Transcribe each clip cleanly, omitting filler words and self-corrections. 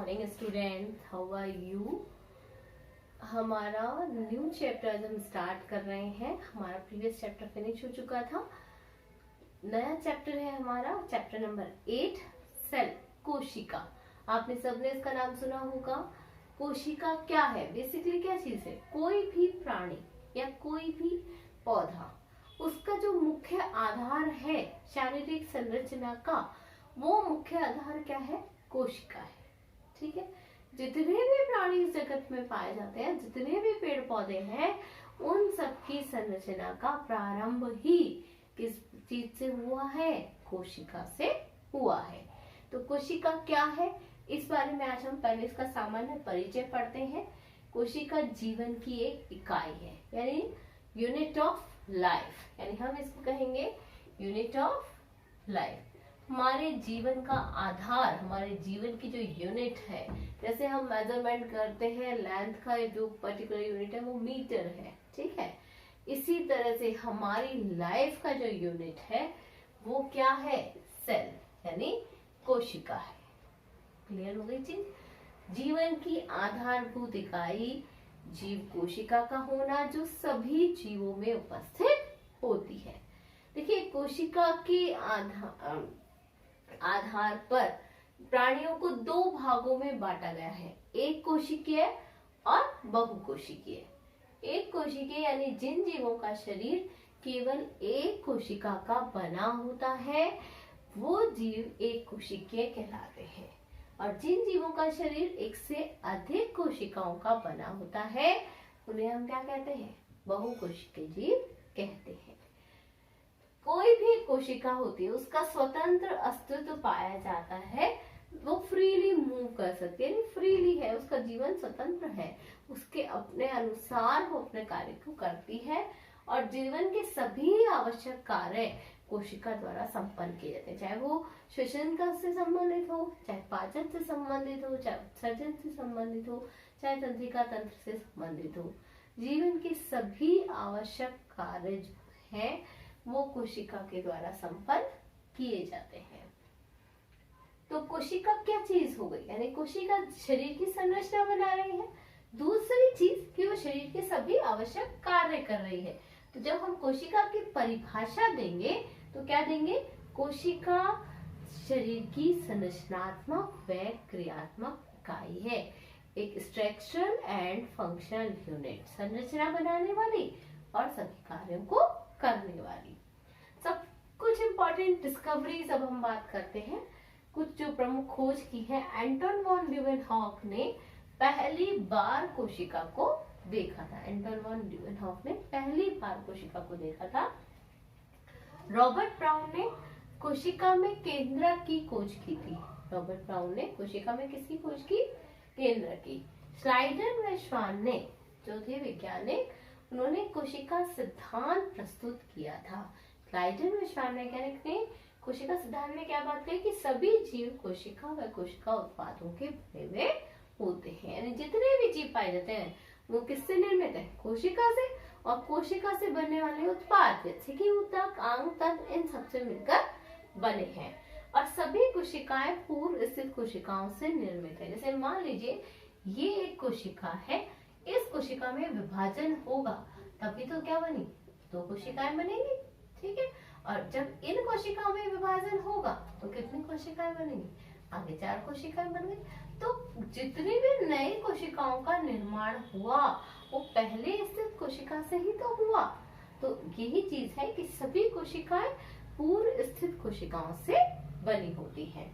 Morning student, how are you. हमारा new chapter आज हम स्टार्ट कर रहे हैं। हमारा प्रीवियस चैप्टर फिनिश हो चुका था। नया चैप्टर है हमारा चैप्टर नंबर 8, सेल, कोशिका। आपने सबने इसका नाम सुना होगा। कोशिका क्या है, बेसिकली क्या चीज है। कोई भी प्राणी या कोई भी पौधा, उसका जो मुख्य आधार है शारीरिक संरचना का, वो मुख्य आधार क्या है, कोशिका है। ठीक है। जितने भी प्राणी इस जगत में पाए जाते हैं, जितने भी पेड़ पौधे हैं, उन सबकी संरचना का प्रारंभ ही किस चीज से हुआ है, कोशिका से हुआ है। तो कोशिका क्या है, इस बारे में आज हम पहले इसका सामान्य परिचय पढ़ते हैं। कोशिका जीवन की एक इकाई है, यानी यूनिट ऑफ लाइफ, यानी हम इसको कहेंगे यूनिट ऑफ लाइफ। हमारे जीवन का आधार, हमारे जीवन की जो यूनिट है, जैसे हम मेजरमेंट करते हैं लेंथ का, जो पर्टिकुलर यूनिट है वो मीटर है। ठीक है। इसी तरह से हमारी लाइफ का जो यूनिट है वो क्या है, सेल, यानी कोशिका है। क्लियर हो गई चीज। जीवन की आधारभूत इकाई जीव कोशिका का होना, जो सभी जीवों में उपस्थित होती है। देखिए, कोशिका के आधार पर प्राणियों को दो भागों में बांटा गया है, एक कोशिकीय और बहुकोशिकीय। एक कोशिकीय यानी जिन जीवों का शरीर केवल एक कोशिका का बना होता है, वो जीव एक कोशिकीय कहलाते हैं। और जिन जीवों का शरीर एक से अधिक कोशिकाओं का बना होता है, उन्हें हम क्या कहते हैं, बहुकोशिकीय जीव कहते हैं। कोई भी कोशिका होती है, उसका स्वतंत्र अस्तित्व पाया जाता है। वो फ्रीली मूव कर सकती है, यानी फ्रीली है, उसका जीवन स्वतंत्र है, उसके अपने अनुसार वो अपने कार्य को करती है। और जीवन के सभी आवश्यक कार्य कोशिका द्वारा संपन्न किए जाते हैं, चाहे वो श्वसन का से संबंधित हो, चाहे पाचन से संबंधित हो, चाहे उत्सर्जन से संबंधित हो, चाहे तंत्रिका तंत्र से संबंधित हो। जीवन के सभी आवश्यक कार्य जो है वो कोशिका के द्वारा संपन्न किए जाते हैं। तो कोशिका क्या चीज हो गई, यानी कोशिका शरीर की संरचना बना रही है। दूसरी चीज कि वो शरीर के सभी आवश्यक कार्य कर रही है। तो जब हम कोशिका की परिभाषा देंगे तो क्या देंगे, कोशिका शरीर की संरचनात्मक व क्रियात्मक इकाई है, एक स्ट्रक्चरल एंड फंक्शनल यूनिट, संरचना बनाने वाली और सभी कार्यों को करने वाली। सब कुछ इंपॉर्टेंट डिस्कवरीज अब हम बात करते हैं। कुछ जो प्रमुख खोज की है, एंटन वॉन ल्यूवेनहॉक ने पहली बार कोशिका को देखा था। एंटन वॉन ल्यूवेनहॉक ने पहली बार कोशिका को देखा था। रॉबर्ट ब्राउन ने कोशिका में केंद्रक की खोज की थी। रॉबर्ट ब्राउन ने कोशिका में किसकी खोज की, केंद्रक की। स्लाइडन व श्वान ने, जो थे वैज्ञानिक, उन्होंने कोशिका सिद्धांत प्रस्तुत किया था। स्लाइडन व श्वान वैज्ञानिक ने कोशिका सिद्धांत में क्या बात कही कि सभी जीव कोशिका व कोशिका उत्पादों के बने हुए होते हैं, यानी जितने भी जीव पाए जाते हैं वो किससे निर्मित है, कोशिका से। और कोशिका से बनने वाले उत्पाद जैसे कि ऊतक, अंग, तंत्र, इन सबसे मिलकर बने हैं। और सभी कोशिकाएं पूर्व स्थित कोशिकाओं से निर्मित है। जैसे मान लीजिए ये एक कोशिका है, इस कोशिका में विभाजन होगा तभी तो क्या बनी, दो कोशिकाएं बनेंगी। ठीक है। और जब इन कोशिकाओं में विभाजन होगा तो कितनी कोशिकाएं बनेंगी, आगे 4 कोशिकाएं बन गई। तो जितनी भी नई कोशिकाओं का निर्माण हुआ वो पहले स्थित कोशिका से ही तो हुआ। तो यही चीज है कि सभी कोशिकाएं पूर्व स्थित कोशिकाओं से बनी होती हैं।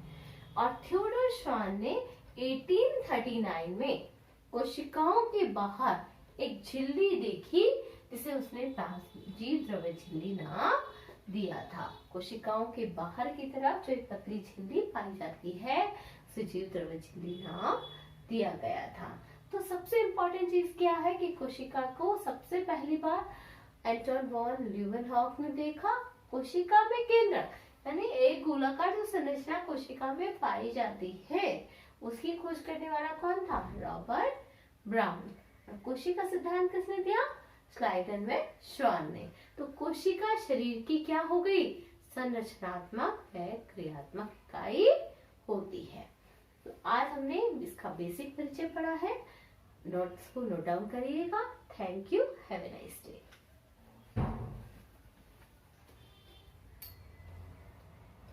और थियोडोर श्वान ने 1839 में कोशिकाओं के बाहर एक झिल्ली देखी, जिसे उसने जीव द्रव्य झिल्ली नाम दिया था। कोशिकाओं के बाहर की तरफ जो एक पतली झिल्ली पाई जाती है, उसे जीव द्रव्य झिल्ली नाम दिया गया था। तो सबसे इम्पोर्टेंट चीज क्या है कि कोशिका को सबसे पहली बार एंटन वॉन ल्यूवेनहॉक ने देखा। कोशिका में केंद्रक, यानी एक गोलाकार जो संरचना कोशिका में पाई जाती है, उसकी खोज करने वाला कौन था, रॉबर्ट ब्राउन। कोशिका सिद्धांत किसने दिया, स्लाइडन व श्वान ने। तो कोशिका शरीर की क्या हो गई, संरचनात्मक व क्रियात्मक इकाई होती है। तो आज हमने इसका बेसिक परिचय पढ़ा है। नोट्स को नोट डाउन करिएगा। Thank you. Have a nice day.